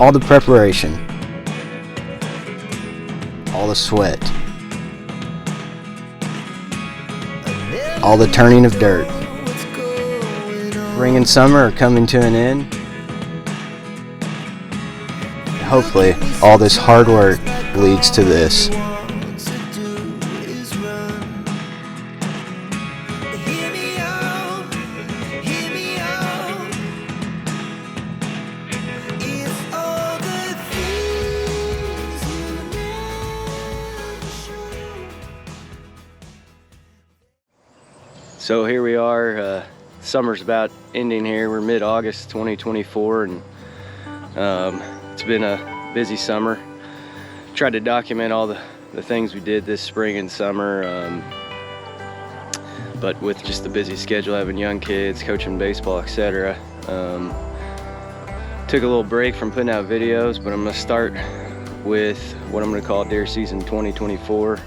All the preparation, all the sweat, all the turning of dirt. Spring and summer are coming to an end. Hopefully, all this hard work leads to this. So here we are, summer's about ending here. We're mid-August 2024, and it's been a busy summer. Tried to document all the things we did this spring and summer, but with just the busy schedule, having young kids, coaching baseball, etc. Took a little break from putting out videos, but I'm gonna start with what I'm gonna call deer season 2024.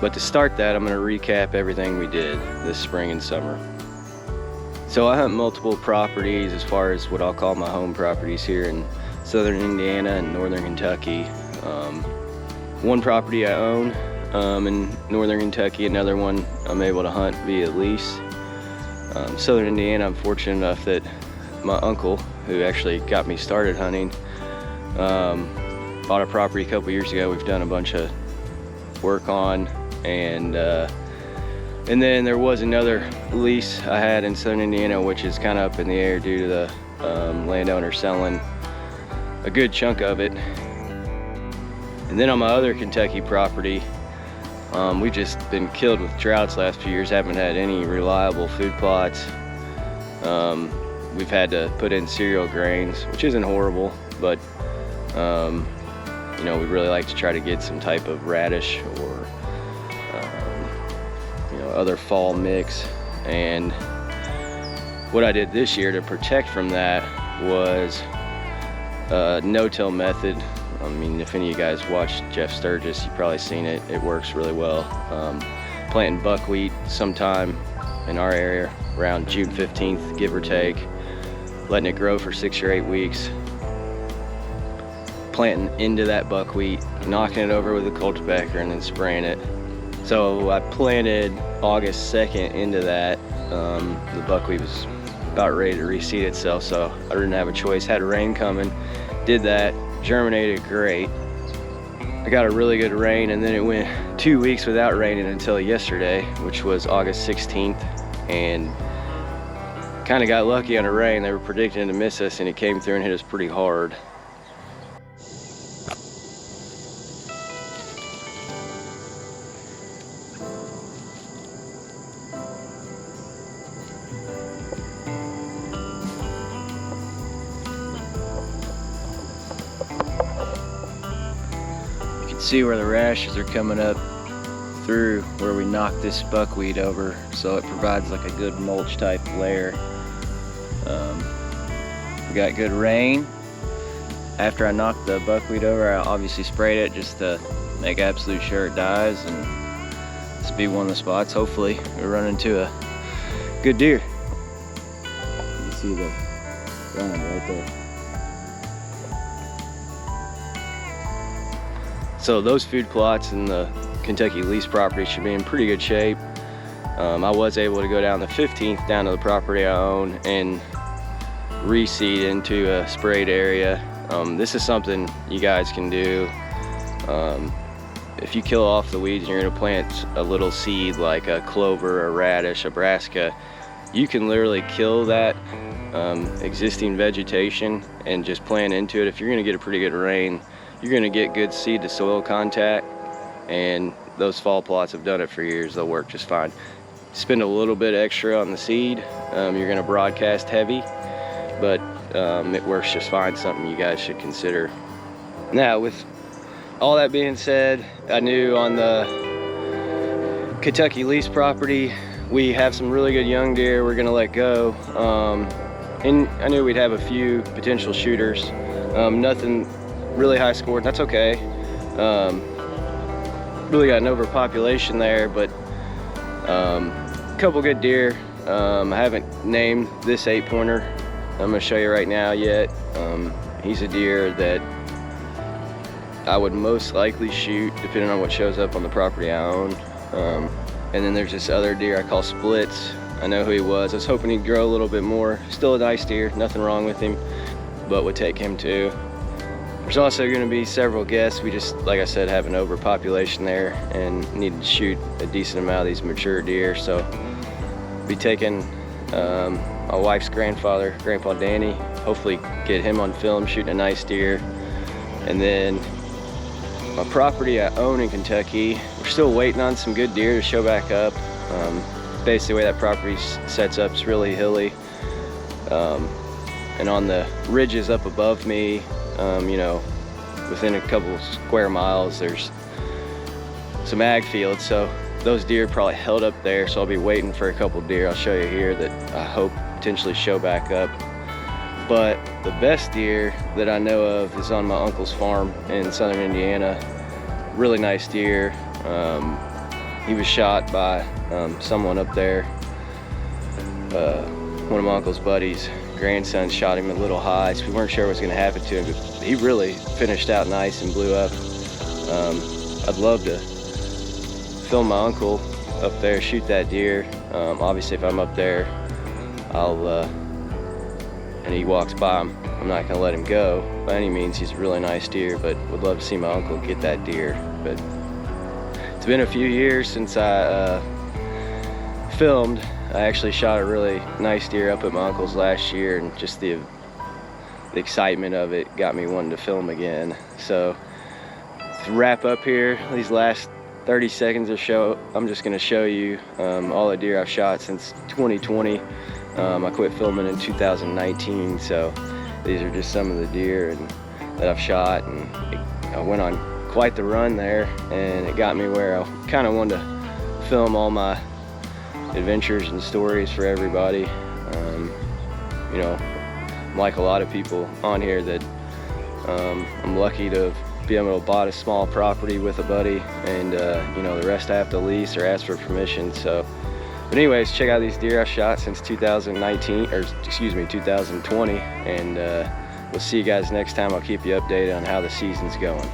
But to start that, I'm going to recap everything we did this spring and summer. So I hunt multiple properties as far as what I'll call my home properties here in southern Indiana and northern Kentucky. One property I own in northern Kentucky, another one I'm able to hunt via lease. Southern Indiana, I'm fortunate enough that my uncle, who actually got me started hunting, bought a property a couple years ago. We've done a bunch of work on, and then there was another lease I had in southern Indiana, which is kind of up in the air due to the landowner selling a good chunk of it. And then on my other Kentucky property, we've just been killed with droughts last few years, haven't had any reliable food plots. We've had to put in cereal grains, which isn't horrible, but you know, we really like to try to get some type of radish or other fall mix. And what I did this year to protect from that was a no-till method. I mean, if any of you guys watched Jeff Sturgis, you've probably seen it. It works really well. Planting buckwheat sometime in our area around June 15th, give or take, letting it grow for 6 or 8 weeks, planting into that buckwheat, knocking it over with a cultivator, and then spraying it. So I planted August 2nd into that. The buckwheat was about ready to reseed itself, so I didn't have a choice. Had rain coming, did that, germinated great. I got a really good rain, and then it went 2 weeks without raining until yesterday, which was August 16th, and kind of got lucky on the rain. They were predicting to miss us, and it came through and hit us pretty hard. See where the rashes are coming up through where we knocked this buckwheat over, so it provides like a good mulch type layer. We got good rain. After I knocked the buckwheat over, I obviously sprayed it just to make absolute sure it dies, and this will be one of the spots. Hopefully we run into a good deer. You see the running right there. So those food plots in the Kentucky lease property should be in pretty good shape. I was able to go down the 15th down to the property I own and reseed into a sprayed area. This is something you guys can do. If you kill off the weeds and you're gonna plant a little seed like a clover, a radish, a brassica, you can literally kill that existing vegetation and just plant into it. If you're gonna get a pretty good rain, you're gonna get good seed to soil contact, and those fall plots have done it for years. They'll work just fine. Spend a little bit extra on the seed. You're gonna broadcast heavy, but it works just fine. Something you guys should consider. Now, with all that being said, I knew on the Kentucky lease property, we have some really good young deer we're gonna let go. And I knew we'd have a few potential shooters. Nothing really high scored, that's okay. Really got an overpopulation there, but a couple good deer. I haven't named this 8-pointer I'm gonna show you right now yet. He's a deer that I would most likely shoot depending on what shows up on the property I own. And then there's this other deer I call Splits. I know who he was. I was hoping he'd grow a little bit more. Still a nice deer, nothing wrong with him, but would take him too. There's also going to be several guests. We just, like I said, have an overpopulation there and need to shoot a decent amount of these mature deer. So be taking my wife's grandfather, Grandpa Danny, hopefully get him on film shooting a nice deer. And then my property I own in Kentucky, we're still waiting on some good deer to show back up. Basically the way that property sets up is really hilly. And on the ridges up above me, you know, within a couple square miles, there's some ag fields. So those deer probably held up there. So I'll be waiting for a couple deer I'll show you here that I hope potentially show back up. But the best deer that I know of is on my uncle's farm in southern Indiana. Really nice deer. He was shot by someone up there. One of my uncle's buddies' grandson shot him a little high, so we weren't sure what was going to happen to him, but he really finished out nice and blew up. I'd love to film my uncle up there, shoot that deer. Obviously if I'm up there, and he walks by, I'm not going to let him go by any means. He's a really nice deer, but would love to see my uncle get that deer. But it's been a few years since I filmed. I actually shot a really nice deer up at my uncle's last year, and just the excitement of it got me wanting to film again. So to wrap up here, these last 30 seconds or so, I'm just going to show you all the deer I've shot since 2020. I quit filming in 2019, so these are just some of the deer that I've shot, and I went on quite the run there, and it got me where I kind of wanted to film all my adventures and stories for everybody. You know, like a lot of people on here, that I'm lucky to be able to buy a small property with a buddy, and you know, the rest I have to lease or ask for permission. So, but anyways, check out these deer I shot since 2019, or excuse me, 2020, and we'll see you guys next time. I'll keep you updated on how the season's going.